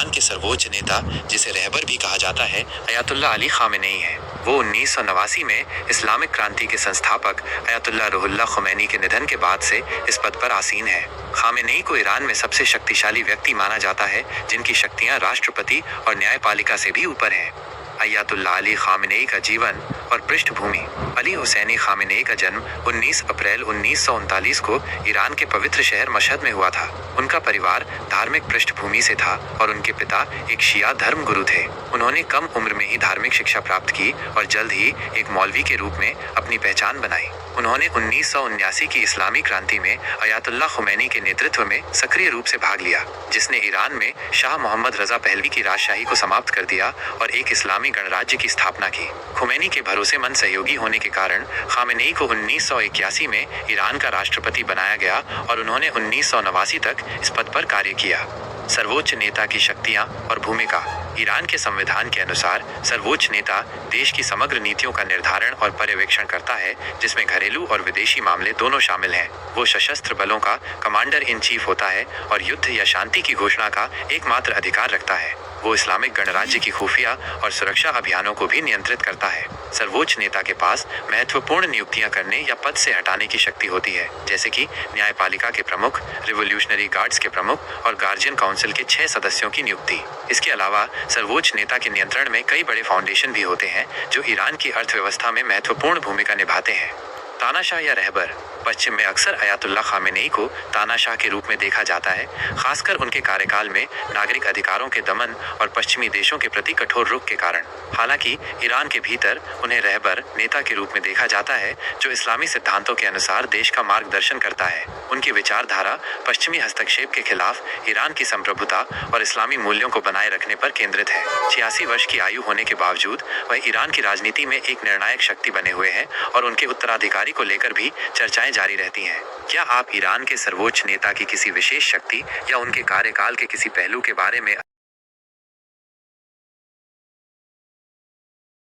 Iran के सर्वोच्च नेता, जिसे रहबर भी कहा जाता है, अयातुल्लाह अली खामेनेई हैं। वो 1989 में इस्लामिक क्रांति के संस्थापक अयातुल्लाह रुहुल्लाह खुमैनी के निधन के बाद से इस पद पर आसीन है। खामेनेई को ईरान में सबसे शक्तिशाली व्यक्ति माना जाता है, जिनकी शक्तियां राष्ट्रपति और न्यायपालिका से भी ऊपर हैं। अयातुल्लाह अली खामेनेई का जीवन और पृष्ठभूमि। अली हुसैनी खामेनेई का जन्म 19 अप्रैल 1939 को ईरान के पवित्र शहर मशहद में हुआ था। उनका परिवार धार्मिक पृष्ठभूमि से था और उनके पिता एक शिया धर्म गुरु थे। उन्होंने कम उम्र में ही धार्मिक शिक्षा प्राप्त की और जल्द ही एक मौलवी के रूप में अपनी पहचान बनाई। उन्होंने 1979 की इस्लामी क्रांति में अयातुल्लाह खुमैनी के नेतृत्व में सक्रिय रूप से भाग लिया, जिसने ईरान में शाह मोहम्मद रजा पहलवी की राजशाही को समाप्त कर दिया और एक इस्लामी गणराज्य की स्थापना की। खुमैनी के भरोसेमंद सहयोगी होने के कारण खामेनेई को 1981 में ईरान का राष्ट्रपति बनाया गया और उन्होंने 1989 तक इस पद पर कार्य किया। सर्वोच्च नेता की शक्तियां और भूमिका। ईरान के संविधान के अनुसार सर्वोच्च नेता देश की समग्र नीतियों का निर्धारण और पर्यवेक्षण करता है, जिसमें घरेलू और विदेशी मामले दोनों शामिल हैं। वो सशस्त्र बलों का कमांडर इन चीफ होता है और युद्ध या शांति की घोषणा का एकमात्र अधिकार रखता है। वो इस्लामिक गणराज्य की खुफिया और सुरक्षा अभियानों को भी नियंत्रित करता है। सर्वोच्च नेता के पास महत्वपूर्ण नियुक्तियां करने या पद से हटाने की शक्ति होती है, जैसे कि न्यायपालिका के प्रमुख, रिवोल्यूशनरी गार्ड्स के प्रमुख और गार्जियन काउंसिल के 6 सदस्यों की नियुक्ति। इसके अलावा सर्वोच्च नेता के नियंत्रण में कई बड़े फाउंडेशन भी होते हैं, जो ईरान की अर्थव्यवस्था में महत्वपूर्ण भूमिका निभाते हैं। तानाशाह या रहबर। पश्चिम में अक्सर अयातुल्लाह खामेनेई को तानाशाह के रूप में देखा जाता है, खासकर उनके कार्यकाल में नागरिक अधिकारों के दमन और पश्चिमी देशों के प्रति कठोर रुख के कारण। हालांकि ईरान के भीतर उन्हें रहबर नेता के रूप में देखा जाता है, जो इस्लामी सिद्धांतों के अनुसार देश का मार्गदर्शन करता है। उनकी विचारधारा पश्चिमी हस्तक्षेप के खिलाफ ईरान की संप्रभुता और इस्लामी मूल्यों को बनाए रखने पर केंद्रित है। 86 वर्ष की आयु होने के बावजूद वह ईरान की राजनीति में एक निर्णायक शक्ति बने हुए हैं और उनके उत्तराधिकारी को लेकर भी चर्चाएं जारी रहती हैं। क्या आप ईरान के सर्वोच्च नेता की किसी विशेष शक्ति या उनके कार्यकाल के किसी पहलू के बारे में